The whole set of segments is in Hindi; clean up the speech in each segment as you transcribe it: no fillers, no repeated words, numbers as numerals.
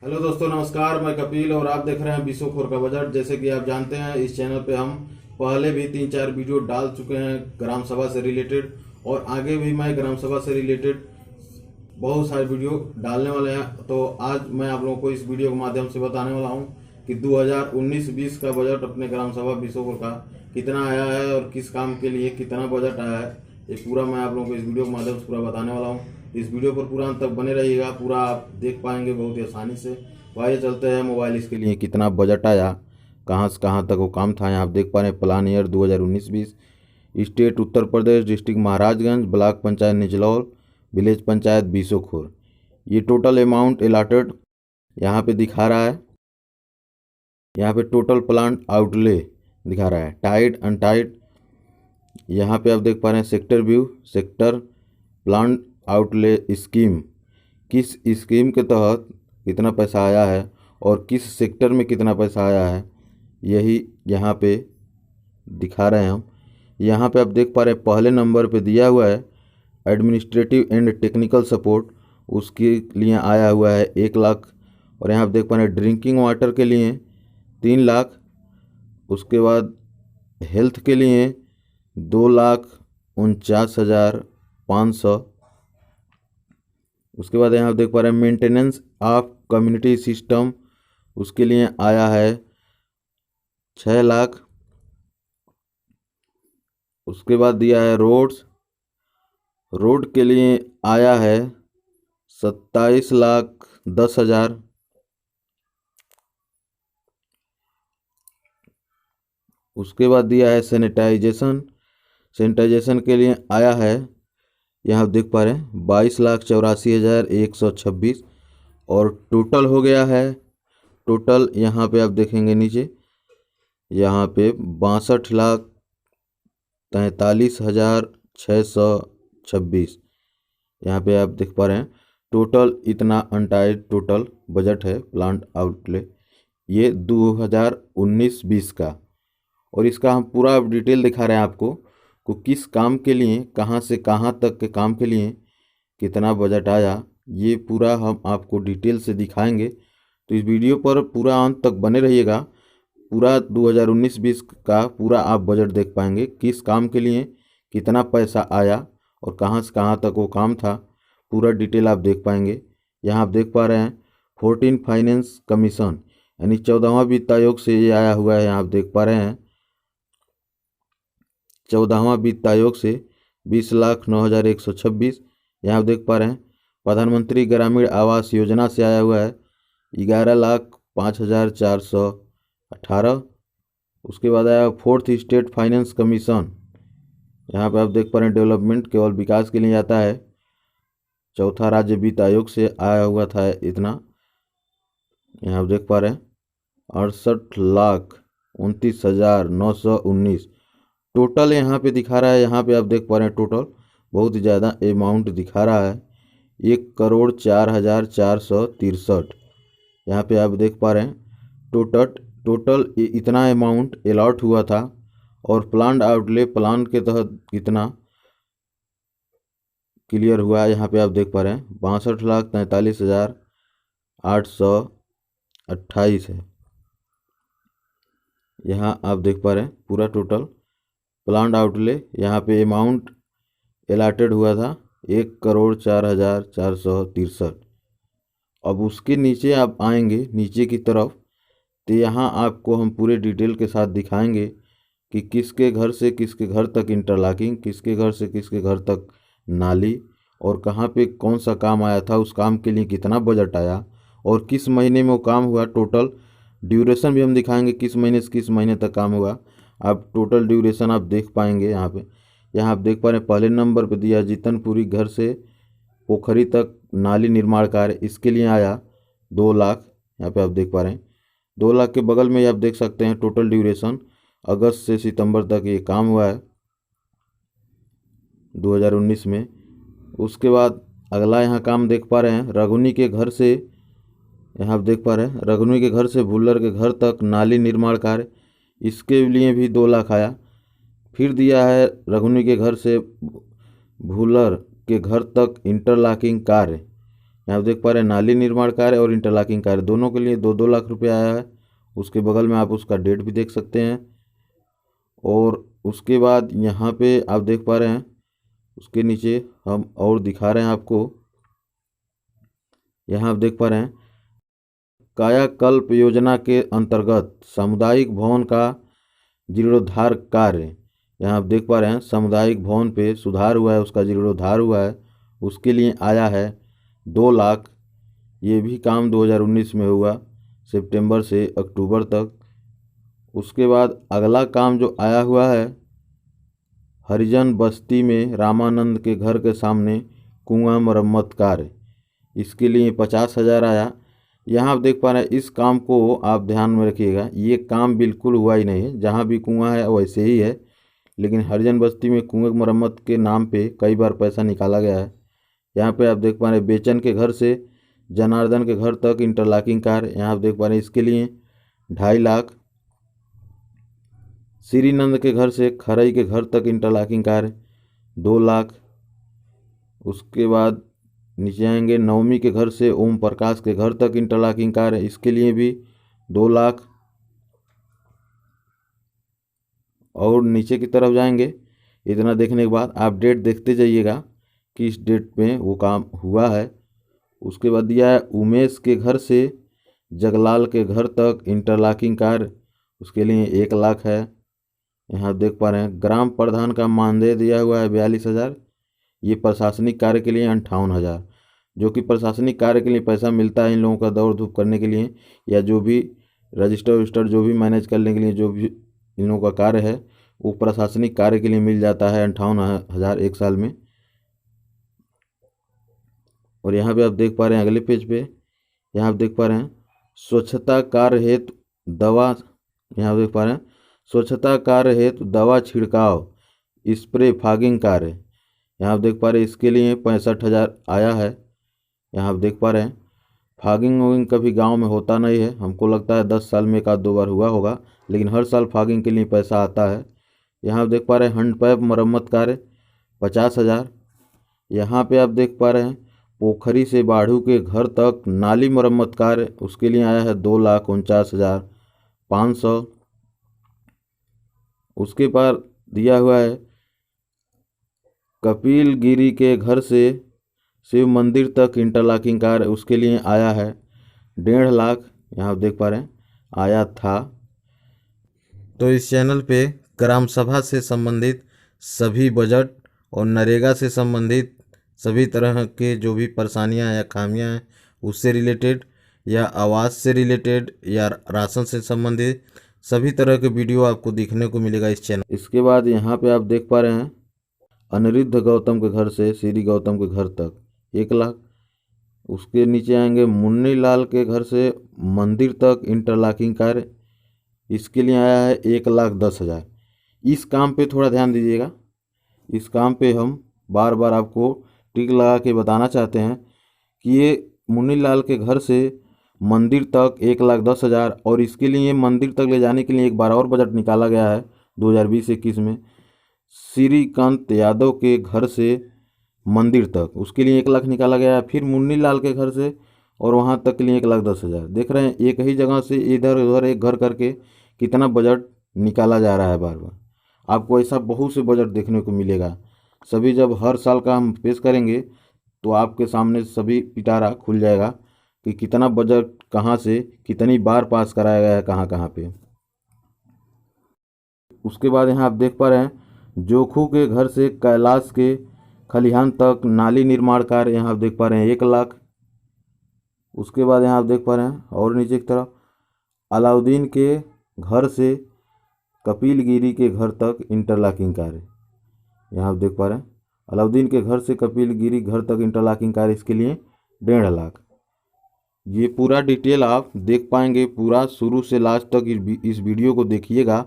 हेलो दोस्तों, नमस्कार। मैं कपिल और आप देख रहे हैं विश्वखोर का बजट। जैसे कि आप जानते हैं, इस चैनल पे हम पहले भी 3-4 वीडियो डाल चुके हैं ग्राम सभा से रिलेटेड, और आगे भी मैं ग्राम सभा से रिलेटेड बहुत सारे वीडियो डालने वाले हैं। तो आज मैं आप लोगों को इस वीडियो के माध्यम से बताने वाला हूं कि 2019-20 का बजट अपने ग्राम सभा विश्वखोर का कितना आया है और किस काम के लिए कितना बजट आया है। ये पूरा मैं आप लोगों को इस वीडियो के माध्यम से पूरा बताने वाला हूँ। इस वीडियो पर पूरा अंत तक बने रहिएगा, पूरा आप देख पाएंगे बहुत ही आसानी से। तो आइए चलते हैं मोबाइल इसके लिए कितना बजट आया, कहाँ से कहाँ तक वो काम था। यहाँ आप देख पा रहे हैं plan year 2019-20, state Uttar Pradesh, district Maharajganj, block panchayat Nichlaul, village panchayat Bisokhor. ये टोटल अमाउंट अलाटेड यहाँ पे दिखा रहा है। यहाँ पे टोटल प्लांट आउटले दिखा रहा है, टाइड अनटाइड। यहाँ पे आप देख पा रहे हैं sector view, sector plant outlay scheme, किस स्कीम के तहत कितना पैसा आया है और किस सेक्टर में कितना पैसा आया है, यही यहाँ पे दिखा रहे हैं हम। यहाँ पे आप देख पा रहे हैं पहले नंबर पे दिया हुआ है एडमिनिस्ट्रेटिव एंड टेक्निकल सपोर्ट, उसके लिए आया हुआ है 1 लाख। और यहाँ आप देख पा रहे हैं ड्रिंकिंग वाटर के लिए 3 लाख। उसके बाद हेल्थ के लिए 2,49,500। उसके बाद यहाँ आप देख पा रहे हैं मेंटेनेंस ऑफ कम्युनिटी सिस्टम, उसके लिए आया है 6 लाख। उसके बाद दिया है रोड्स, रोड के लिए आया है 27,10,000। उसके बाद दिया है सैनिटाइजेशन, सैनिटाइजेशन के लिए आया है, यहाँ आप देख पा रहे हैं 22,84,126। और टोटल हो गया है, टोटल यहाँ पे आप देखेंगे नीचे, यहाँ पे 62,43,626। यहाँ पे आप देख पा रहे हैं टोटल इतना अनटाइड टोटल बजट है प्लांट आउटले, ये 2019-20 का। और इसका हम पूरा डिटेल दिखा रहे हैं आपको को किस काम के लिए, कहाँ से कहाँ तक के काम के लिए कितना बजट आया, ये पूरा हम आपको डिटेल से दिखाएंगे। तो इस वीडियो पर पूरा अंत तक बने रहिएगा। पूरा 2019-20 का पूरा आप बजट देख पाएंगे, किस काम के लिए कितना पैसा आया और कहाँ से कहाँ तक वो काम था, पूरा डिटेल आप देख पाएंगे। यहाँ आप देख पा रहे हैं 14 फाइनेंस कमीशन, यानी 14वां वित्त आयोग से ये आया हुआ है। यहाँ आप देख पा रहे हैं 14वां वित्त आयोग से 20,09,126। यहाँ आप देख पा रहे हैं प्रधानमंत्री ग्रामीण आवास योजना से आया हुआ है 11,05,418। उसके बाद आया फोर्थ स्टेट फाइनेंस कमीशन, यहाँ पे आप देख पा रहे हैं डेवलपमेंट केवल विकास के लिए आता है। चौथा राज्य वित्त आयोग से आया हुआ था इतना, यहाँ आप देख पा रहे हैं 68,29,919 टोटल यहाँ पे दिखा रहा है। यहाँ पे आप देख पा रहे हैं टोटल बहुत ही ज़्यादा अमाउंट दिखा रहा है, 1,04,463। यहाँ पे आप देख पा रहे हैं टोटल इतना अमाउंट अलॉट हुआ था। और प्लान आउटले प्लान के तहत कितना क्लियर हुआ है, यहाँ पे आप देख पा रहे हैं 62,43,828 है। यहाँ आप देख पा रहे हैं पूरा टोटल प्लान आउटले, यहाँ पे अमाउंट अलाटेड हुआ था 1,04,463। अब उसके नीचे आप आएंगे नीचे की तरफ, तो यहाँ आपको हम पूरे डिटेल के साथ दिखाएंगे कि किसके घर से किसके घर तक इंटरलॉकिंग, किसके घर से किसके घर तक नाली, और कहाँ पे कौन सा काम आया था, उस काम के लिए कितना बजट आया और किस महीने में वो काम हुआ। टोटल ड्यूरेशन भी हम दिखाएंगे, किस महीने से किस महीने तक काम हुआ। आप टोटल ड्यूरेशन आप देख पाएंगे यहाँ पे। यहाँ आप देख पा रहे हैं पहले नंबर पे दिया जीतनपुरी घर से पोखरी तक नाली निर्माण कार्य, इसके लिए आया 2 लाख। यहाँ पे आप देख पा रहे हैं 2 लाख के बगल में आप देख सकते हैं टोटल ड्यूरेशन अगस्त से सितंबर तक ये काम हुआ है 2019 में। उसके बाद अगला यहाँ काम देख पा रहे हैं रघुनी के घर से, यहाँ आप देख पा रहे हैं रघुनी के घर से भुल्लर के घर तक नाली निर्माण कार्य, इसके लिए भी 2 लाख आया। फिर दिया है रघुनी के घर से भुल्लर के घर तक इंटरलॉकिंग कार्य, यहाँ आप देख पा रहे हैं नाली निर्माण कार्य और इंटरलॉकिंग कार्य दोनों के लिए 2-2 लाख रुपए आया है। उसके बगल में आप उसका डेट भी देख सकते हैं। और उसके बाद यहाँ पे आप देख पा रहे हैं उसके नीचे हम और दिखा रहे हैं आपको। यहाँ आप देख पा रहे हैं कायाकल्प योजना के अंतर्गत सामुदायिक भवन का जीर्णोद्धार कार्य। यहाँ आप देख पा रहे हैं सामुदायिक भवन पे सुधार हुआ है, उसका जीर्णोद्धार हुआ है, उसके लिए आया है 2 लाख। ये भी काम 2019 में हुआ, सितंबर से अक्टूबर तक। उसके बाद अगला काम जो आया हुआ है हरिजन बस्ती में रामानंद के घर के सामने कुआं मरम्मत कार्य, इसके लिए 50,000 आया। यहाँ आप देख पा रहे हैं इस काम को आप ध्यान में रखिएगा, ये काम बिल्कुल हुआ ही नहीं है, जहाँ भी कुआं है वैसे ही है। लेकिन हरिजन बस्ती में कुएं की मरम्मत के नाम पे कई बार पैसा निकाला गया है। यहाँ पे आप देख पा रहे हैं बेचन के घर से जनार्दन के घर तक इंटरलॉकिंग कार्य, यहाँ आप देख पा रहे हैं इसके लिए 2.5 लाख। श्रीनंद के घर से खरई के घर तक इंटरलॉकिंग कार्य 2 लाख। उसके बाद नीचे आएंगे नवमी के घर से ओम प्रकाश के घर तक इंटरलॉकिंग कार्य, इसके लिए भी 2 लाख। और नीचे की तरफ जाएंगे, इतना देखने के बाद आप डेट देखते जाइएगा कि इस डेट में वो काम हुआ है। उसके बाद दिया है उमेश के घर से जगलाल के घर तक इंटरलॉकिंग कार्य, उसके लिए 1 लाख है। यहाँ आप देख पा रहे हैं ग्राम प्रधान का मानदेय दिया हुआ है 42,000। ये प्रशासनिक कार्य के लिए 58,000, जो कि प्रशासनिक कार्य के लिए पैसा मिलता है इन लोगों का दौड़ धूप करने के लिए, या जो भी रजिस्टर जो भी मैनेज करने के लिए जो भी इन लोगों का कार्य है वो प्रशासनिक कार्य के लिए मिल जाता है 58,000 एक साल में। और यहाँ पे आप देख पा रहे हैं अगले पेज पे, यहाँ आप देख पा रहे हैं स्वच्छता कार्य हेतु दवा, यहाँ आप देख पा रहे हैं स्वच्छता कार्य हेतु दवा छिड़काव स्प्रे फॉगिंग कार्य, यहाँ आप देख पा रहे हैं इसके लिए 65,000 आया है। यहाँ आप देख पा रहे हैं फॉगिंग वॉगिंग कभी गांव में होता नहीं है, हमको लगता है 10 साल में 1-2 बार हुआ होगा, लेकिन हर साल फॉगिंग के लिए पैसा आता है। यहाँ आप देख पा रहे हैं हैंडपैप मरम्मत कार्य 50,000। यहाँ पे आप देख पा रहे हैं पोखरी से बाढ़ू के घर तक नाली मरम्मत कार्य, उसके लिए आया है 2,49,500। उसके बाद दिया हुआ है कपिल गिरी के घर से शिव मंदिर तक इंटरलॉकिंग कार्य, उसके लिए आया है 1.5 लाख। यहाँ आप देख पा रहे हैं आया था। तो इस चैनल पे ग्राम सभा से संबंधित सभी बजट और नरेगा से संबंधित सभी तरह के जो भी परेशानियां या खामियां हैं उससे रिलेटेड, या आवास से रिलेटेड, या राशन से संबंधित सभी तरह के वीडियो आपको देखने को मिलेगा इस चैनल। इसके बाद यहाँ पे आप देख पा रहे हैं अनिरुद्ध गौतम के घर से श्री गौतम के घर तक 1 लाख। उसके नीचे आएंगे मुन्नी लाल के घर से मंदिर तक इंटरलॉकिंग कार्य, इसके लिए आया है 1,10,000। इस काम पे थोड़ा ध्यान दीजिएगा, इस काम पे हम बार बार आपको टिक लगा के बताना चाहते हैं कि ये मुन्नी लाल के घर से मंदिर तक 1,10,000, और इसके लिए मंदिर तक ले जाने के लिए एक बार और बजट निकाला गया है 2020-21 में। श्रीकांत यादव के घर से मंदिर तक, उसके लिए 1 लाख निकाला गया है। फिर मुन्नी लाल के घर से और वहाँ तक के लिए 1,10,000। देख रहे हैं एक ही जगह से इधर उधर एक घर करके कितना बजट निकाला जा रहा है बार बार। आपको ऐसा बहुत से बजट देखने को मिलेगा, सभी जब हर साल का हम पेश करेंगे तो आपके सामने सभी पिटारा खुल जाएगा कि कितना बजट कहाँ से कितनी बार पास कराया गया है कहाँ कहाँ पे। उसके बाद यहाँ आप देख पा रहे हैं जोखू के घर से कैलाश के खलिहान तक नाली निर्माण कार्य, यहाँ आप देख पा रहे हैं 1 लाख। उसके बाद यहाँ आप देख पा रहे हैं और नीचे की तरफ अलाउद्दीन के घर से कपिल गिरी के घर तक इंटरलॉकिंग कार्य, यहाँ आप देख पा रहे हैं अलाउद्दीन के घर से कपिल गिरी घर तक इंटरलॉकिंग कार्य, इसके लिए 1.5 लाख। ये पूरा डिटेल आप देख पाएंगे, पूरा शुरू से लास्ट तक इस वीडियो को देखिएगा।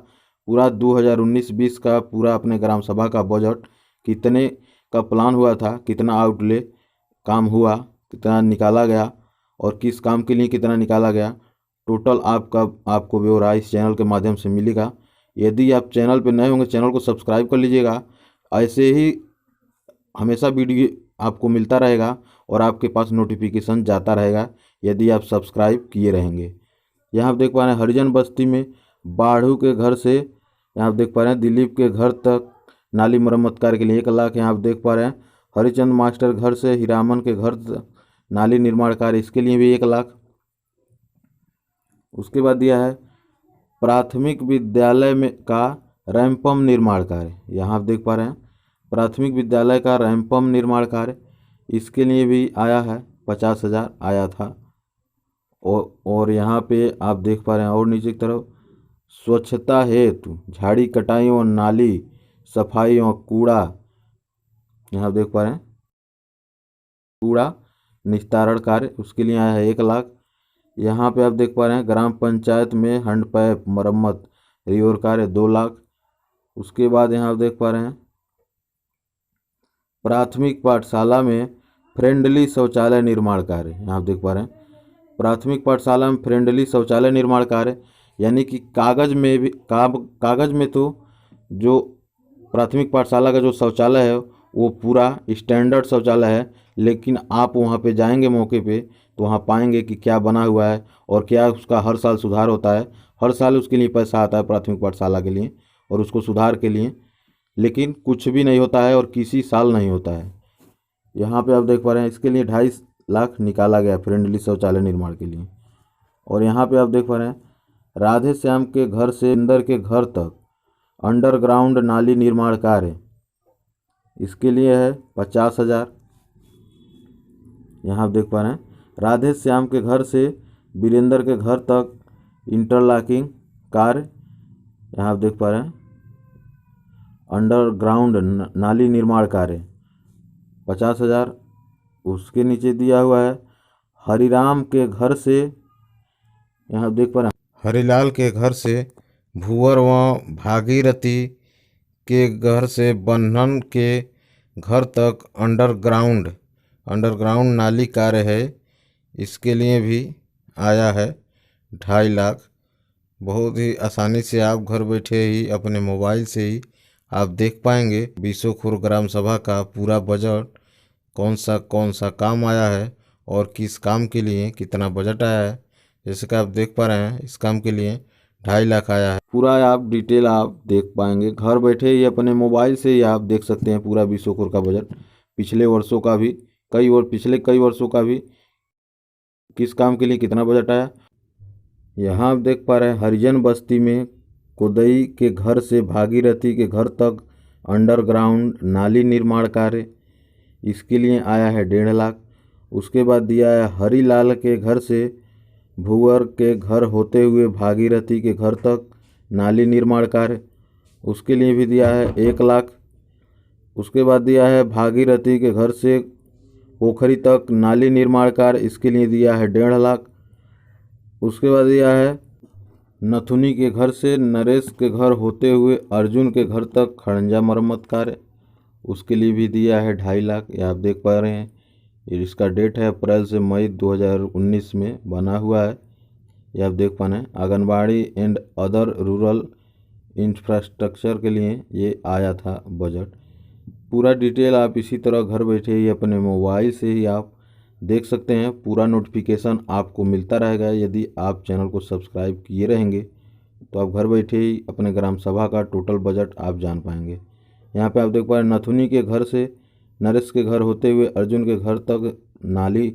पूरा 2019-20 का पूरा अपने ग्राम सभा का बजट कितने का प्लान हुआ था, कितना आउटले काम हुआ, कितना निकाला गया और किस काम के लिए कितना निकाला गया, टोटल आपको ब्यौरा इस चैनल के माध्यम से मिलेगा। यदि आप चैनल पर नए होंगे चैनल को सब्सक्राइब कर लीजिएगा, ऐसे ही हमेशा वीडियो आपको मिलता रहेगा। और आपके पास नोटिफिकेशन जाता रहेगा यदि आप सब्सक्राइब किए रहेंगे। यहाँ आप देख पा रहे हैं हरिजन बस्ती में बाढ़ू के घर से, यहाँ आप देख पा रहे हैं दिलीप के घर तक नाली मरम्मत कार्य के लिए 1 लाख। यहाँ आप देख पा रहे हैं हरिचंद मास्टर घर से हीरामन के घर तक नाली निर्माण कार्य, इसके लिए भी 1 लाख। उसके बाद दिया है प्राथमिक विद्यालय में का रैंपम निर्माण कार्य। यहाँ आप देख पा रहे हैं प्राथमिक विद्यालय का रैंपम निर्माण कार्य, इसके लिए भी आया है 50,000 आया था। और यहाँ पे आप देख पा रहे हैं और नीचे की तरफ स्वच्छता हेतु झाड़ी कटाई और नाली सफाई और कूड़ा, यहाँ आप देख पा रहे हैं कूड़ा निस्तारण कार्य, उसके लिए आया है 1 लाख। यहाँ पे आप देख पा रहे हैं ग्राम पंचायत में हैंडपैप मरम्मत रिओर कार्य 2 लाख। उसके बाद यहाँ आप देख पा रहे हैं प्राथमिक पाठशाला में फ्रेंडली शौचालय निर्माण कार्य। यहाँ आप देख पा रहे हैं प्राथमिक पाठशाला में फ्रेंडली शौचालय निर्माण कार्य, यानी कि कागज में तो जो प्राथमिक पाठशाला का जो शौचालय है वो पूरा स्टैंडर्ड शौचालय है, लेकिन आप वहाँ पे जाएंगे मौके पे तो वहाँ पाएंगे कि क्या बना हुआ है और क्या उसका हर साल सुधार होता है। हर साल उसके लिए पैसा आता है प्राथमिक पाठशाला के लिए और उसको सुधार के लिए, लेकिन कुछ भी नहीं होता है और किसी साल नहीं होता है। यहाँ पे आप देख पा रहे हैं इसके लिए 2.5 लाख निकाला गया फ्रेंडली शौचालय निर्माण के लिए। और यहाँ पे आप देख पा रहे हैं राधे श्याम के घर से इंदर के घर तक अंडरग्राउंड नाली निर्माण कार्य, इसके लिए है 50,000। यहाँ आप देख पा रहे हैं राधे श्याम के घर से वीरेंद्र के घर तक इंटरलॉकिंग कार्य, यहाँ आप देख पा रहे हैं अंडरग्राउंड नाली निर्माण कार्य 50,000। उसके नीचे दिया हुआ है हरिराम के घर से, यहाँ आप देख पा रहे हैं हरिलाल के घर से भूवर व भागीरथी के घर से बन्हन के घर तक अंडरग्राउंड नाली कार्य है, इसके लिए भी आया है 2.5 लाख। बहुत ही आसानी से आप घर बैठे ही अपने मोबाइल से ही आप देख पाएंगे बीसोखुर ग्राम सभा का पूरा बजट, कौन सा काम आया है और किस काम के लिए कितना बजट आया है। जैसे कि आप देख पा रहे हैं इस काम के लिए 2.5 लाख आया है। पूरा आप डिटेल आप देख पाएंगे घर बैठे ही अपने मोबाइल से ही आप देख सकते हैं पूरा बीसोखुर का बजट, पिछले वर्षों का भी पिछले कई वर्षों का भी किस काम के लिए कितना बजट आया। यहाँ आप देख पा रहे हैं हरिजन बस्ती में कोदई के घर से भागीरथी के घर तक अंडरग्राउंड नाली निर्माण कार्य, इसके लिए आया है 1.5 लाख। उसके बाद दिया है हरिलाल के घर से भूवर के घर होते हुए भागीरथी के घर तक नाली निर्माण कार्य, उसके लिए भी दिया है 1 लाख। उसके बाद दिया है भागीरथी के घर से पोखरी तक नाली निर्माण कार्य, इसके लिए दिया है 1.5 लाख। उसके बाद दिया है नथुनी के घर से नरेश के घर होते हुए अर्जुन के घर तक खड़ंजा मरम्मत कार्य, उसके लिए भी दिया है 2.5 लाख। ये आप देख पा रहे हैं इसका डेट है अप्रैल से मई 2019 में बना हुआ है। ये आप देख पा रहे हैं anganwadi and other rural infrastructure के लिए ये आया था बजट। पूरा डिटेल आप इसी तरह घर बैठे ही अपने मोबाइल से ही आप देख सकते हैं, पूरा नोटिफिकेशन आपको मिलता रहेगा। यदि आप चैनल को सब्सक्राइब किए रहेंगे तो आप घर बैठे ही अपने ग्राम सभा का टोटल बजट आप जान पाएंगे। यहाँ पे आप देख पा रहे हैं नथुनी के घर से नरेश के घर होते हुए अर्जुन के घर तक नाली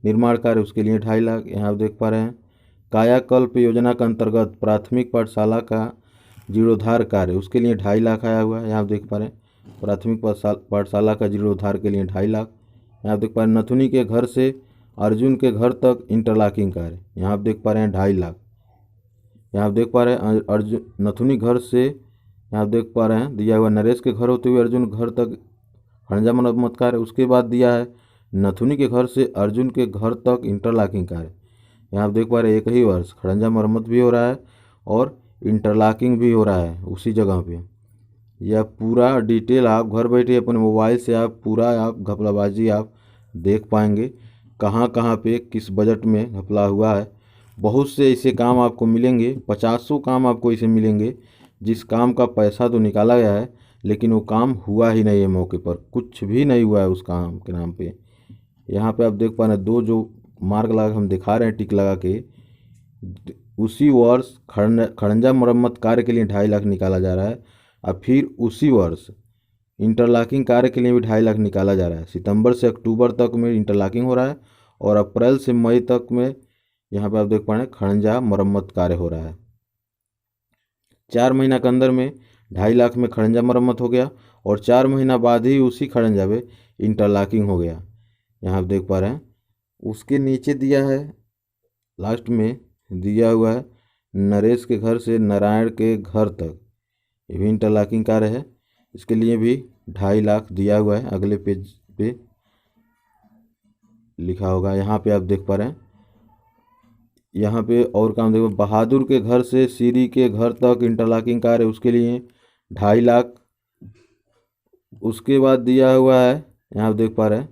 निर्माण कार्य, उसके लिए 2.5 लाख। यहाँ आप देख पा रहे हैं कायाकल्प योजना के अंतर्गत प्राथमिक पाठशाला का जीर्णोद्धार कार्य, उसके लिए 2.5 लाख आया हुआ है। यहाँ आप देख पा रहे हैं प्राथमिक पाठशाला का जीर्णोद्धार के लिए 2.5 लाख। यहाँ आप देख पा रहे हैं नथुनी के घर से अर्जुन के घर तक इंटरलॉकिंग कार्य, यहाँ आप देख पा रहे हैं 2.5 लाख। यहाँ आप देख पा रहे हैं अर्जुन नथुनी घर से, यहाँ आप देख पा रहे हैं दिया हुआ नरेश के घर होते हुए अर्जुन घर तक खड़ंजा मरम्मत कार्य। उसके बाद दिया है नथुनी के घर से अर्जुन के घर तक इंटरलॉकिंग कार्य। यहाँ आप देख पा रहे हैं एक ही वर्ष खड़ंजा मरम्मत भी हो रहा है और इंटरलॉकिंग भी हो रहा है उसी जगह पे। यह पूरा डिटेल आप घर बैठे अपने मोबाइल से आप पूरा आप घपलाबाजी आप देख पाएंगे कहाँ कहाँ पे किस बजट में घपला हुआ है। बहुत से ऐसे काम आपको मिलेंगे, 50 काम आपको ऐसे मिलेंगे जिस काम का पैसा तो निकाला गया है लेकिन वो काम हुआ ही नहीं है, मौके पर कुछ भी नहीं हुआ है उस काम के नाम पे। यहाँ पे आप देख पा रहे हैं दो जो मार्क लगा हम दिखा रहे हैं टिक लगा के, उसी वर्ष खड़ंजा मरम्मत कार्य के लिए 2.5 लाख निकाला जा रहा है। और फिर उसी वर्ष इंटरलॉकिंग कार्य के लिए भी 2.5 लाख निकाला जा रहा है। सितंबर से अक्टूबर तक में इंटरलॉकिंग हो रहा है और अप्रैल से मई तक में यहाँ पे आप देख पा रहे हैं खड़ंजा मरम्मत कार्य हो रहा है। 4 महीना के अंदर में 2.5 लाख में खड़ंजा मरम्मत हो गया और 4 महीना बाद ही उसी खड़ंजा पे इंटरलॉकिंग हो गया। यहाँ आप देख पा रहे हैं उसके नीचे दिया है, लास्ट में दिया हुआ है नरेश के घर से नारायण के घर तक, ये भी इंटरलॉकिंग कार्य है। इसके लिए भी 2.5 लाख दिया हुआ है, अगले पेज पे लिखा होगा। यहाँ पे आप देख पा रहे हैं, यहाँ पे और काम देखो, बहादुर के घर से सीरी के घर तक इंटरलॉकिंग कार्य, उसके लिए 2.5 लाख। उसके बाद दिया हुआ है, यहाँ आप देख पा रहे हैं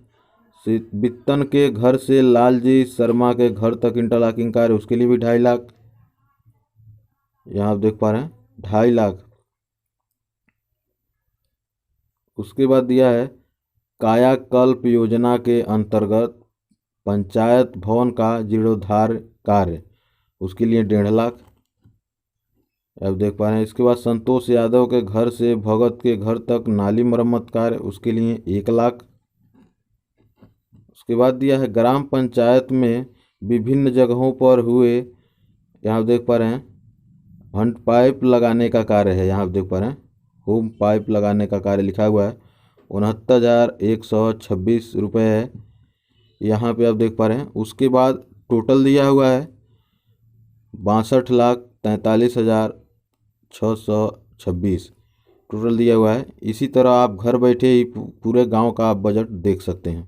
बित्तन के घर से लालजी शर्मा के घर तक इंटरलॉकिंग कार्य, उसके लिए भी 2.5 लाख। यहाँ आप देख पा रहे हैं 2.5 लाख। उसके बाद दिया है कायाकल्प योजना के अंतर्गत पंचायत भवन का जीर्णोद्धार कार्य, उसके लिए 1.5 लाख। आप देख पा रहे हैं इसके बाद संतोष यादव के घर से भगत के घर तक नाली मरम्मत कार्य, उसके लिए 1 लाख। उसके बाद दिया है ग्राम पंचायत में विभिन्न जगहों पर हुए, यहाँ आप देख पा रहे हैं हैंड पाइप लगाने का कार्य है। यहाँ आप देख पा रहे हैं होम पाइप लगाने का कार्य लिखा हुआ है, 69,126 रुपये है। यहाँ पे आप देख पा रहे हैं उसके बाद टोटल दिया हुआ है 62,43,626 टोटल दिया हुआ है। इसी तरह आप घर बैठे ही पूरे गांव का आप बजट देख सकते हैं।